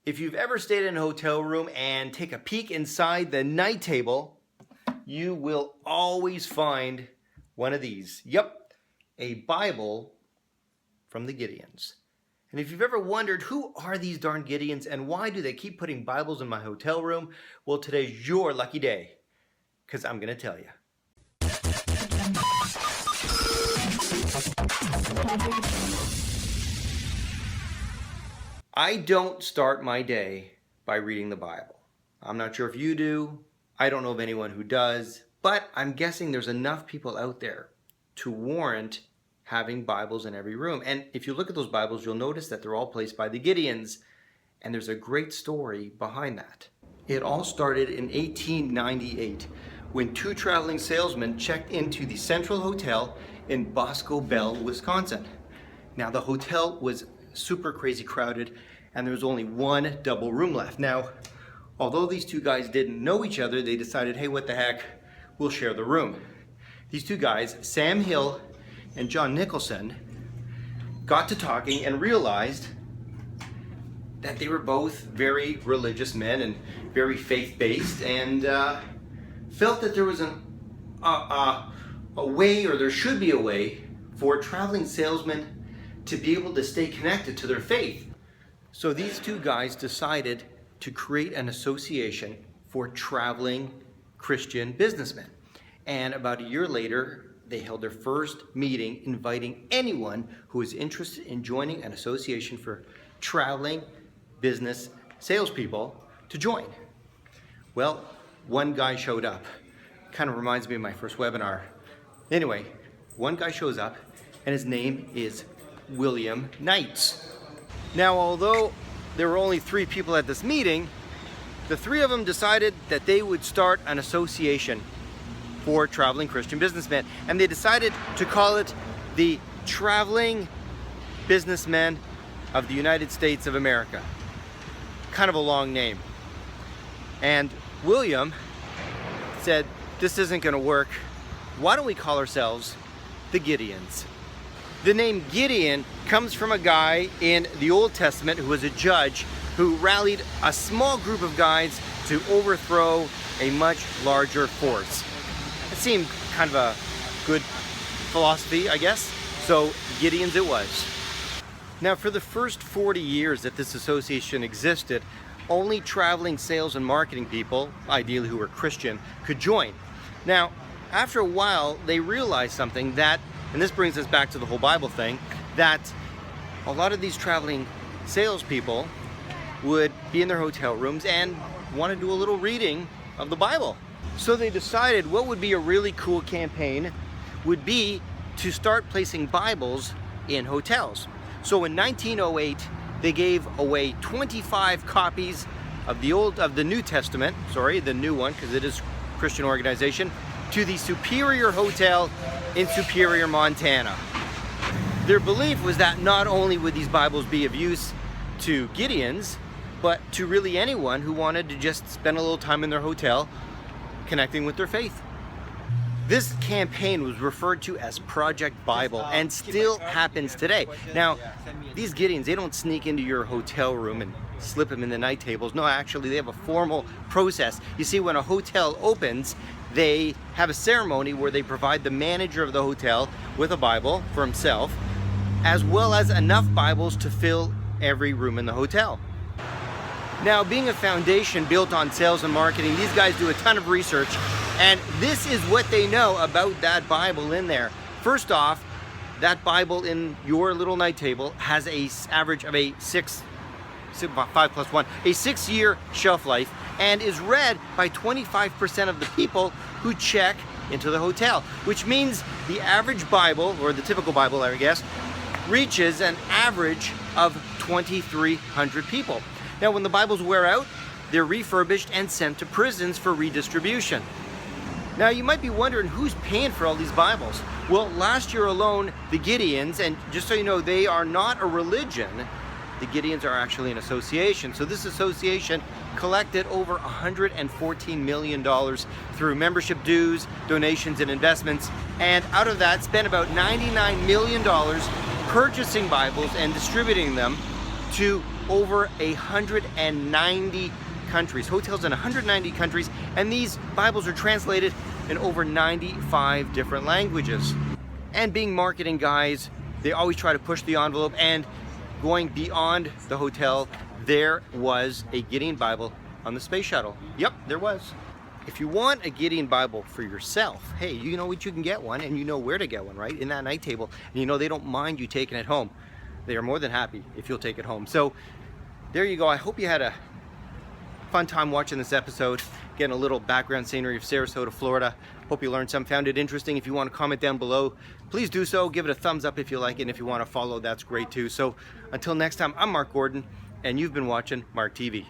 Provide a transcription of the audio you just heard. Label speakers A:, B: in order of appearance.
A: If you've ever stayed in a hotel room and take a peek inside the night table, you will always find one of these. Yep, a Bible from the Gideons. And if you've ever wondered, who are these darn Gideons and why do they keep putting Bibles in my hotel room? Well, today's your lucky day, because I'm going to tell you. I don't start my day by reading the Bible. I'm not sure if you do. I don't know of anyone who does, but I'm guessing there's enough people out there to warrant having Bibles in every room. And if you look at those Bibles, you'll notice that they're all placed by the Gideons, and there's a great story behind that. It all started in 1898 when two traveling salesmen checked into the Central Hotel in Bosco Bell, Wisconsin. Now, the hotel was super crazy crowded, and there was only one double room left. Now, although these two guys didn't know each other, they decided, hey, what the heck, we'll share the room. These two guys, Sam Hill and John Nicholson, got to talking and realized that they were both very religious men and very faith-based, and felt that there was a way, or there should be a way, for traveling salesmen to be able to stay connected to their faith. So these two guys decided to create an association for traveling Christian businessmen. And about a year later, they held their first meeting inviting anyone who was interested in joining an association for traveling business salespeople to join. Well, one guy showed up. Kind of reminds me of my first webinar. Anyway, one guy shows up, and his name is William Knights. Now, although there were only 3 people at this meeting, the 3 of them decided that they would start an association for traveling Christian businessmen, and they decided to call it the Traveling Businessmen of the United States of America. Kind of a long name. And William said, this isn't going to work. Why don't we call ourselves the Gideons? The name Gideon comes from a guy in the Old Testament who was a judge who rallied a small group of guys to overthrow a much larger force. It seemed kind of a good philosophy, I guess. So Gideons it was. Now, for the first 40 years that this association existed, only traveling sales and marketing people, ideally who were Christian, could join. Now, after a while, they realized something that, and this brings us back to the whole Bible thing, that a lot of these traveling salespeople would be in their hotel rooms and want to do a little reading of the Bible. So they decided what would be a really cool campaign would be to start placing Bibles in hotels. So in 1908, they gave away 25 copies of the New Testament, the new one, because it is a Christian organization, to the Superior Hotel in Superior, Montana. Their belief was that not only would these Bibles be of use to Gideons, but to really anyone who wanted to just spend a little time in their hotel connecting with their faith. This campaign was referred to as Project Bible and still happens today. Now, these Gideons, they don't sneak into your hotel room and slip them in the night tables. No, actually, they have a formal process. You see, when a hotel opens, they have a ceremony where they provide the manager of the hotel with a Bible for himself, as well as enough Bibles to fill every room in the hotel. Now, being a foundation built on sales and marketing, these guys do a ton of research, and this is what they know about that Bible in there. First off, that Bible in your little night table has an average of a 6-year shelf life, and is read by 25% of the people who check into the hotel, which means the average Bible, or the typical Bible, I guess, reaches an average of 2,300 people. Now, when the Bibles wear out, they're refurbished and sent to prisons for redistribution. Now, you might be wondering who's paying for all these Bibles. Well, last year alone, the Gideons, and just so you know, they are not a religion, the Gideons are actually an association. So this association collected over $114 million through membership dues, donations, and investments. And out of that, spent about $99 million purchasing Bibles and distributing them to over 190 countries, hotels in 190 countries, and these Bibles are translated in over 95 different languages. And being marketing guys, they always try to push the envelope, and going beyond the hotel, there was a Gideon Bible on the space shuttle. Yep, there was. If you want a Gideon Bible for yourself, hey, you know what, you can get one, and you know where to get one, right? In that night table. And you know they don't mind you taking it home. They are more than happy if you'll take it home. So there you go. I hope you had a fun time watching this episode, getting a little background scenery of Sarasota, Florida. Hope you learned some, found it interesting. If you want to comment down below, please do so. Give it a thumbs up if you like it, and if you want to follow, that's great too. So until next time, I'm Marc Gordon, and you've been watching Marc TV.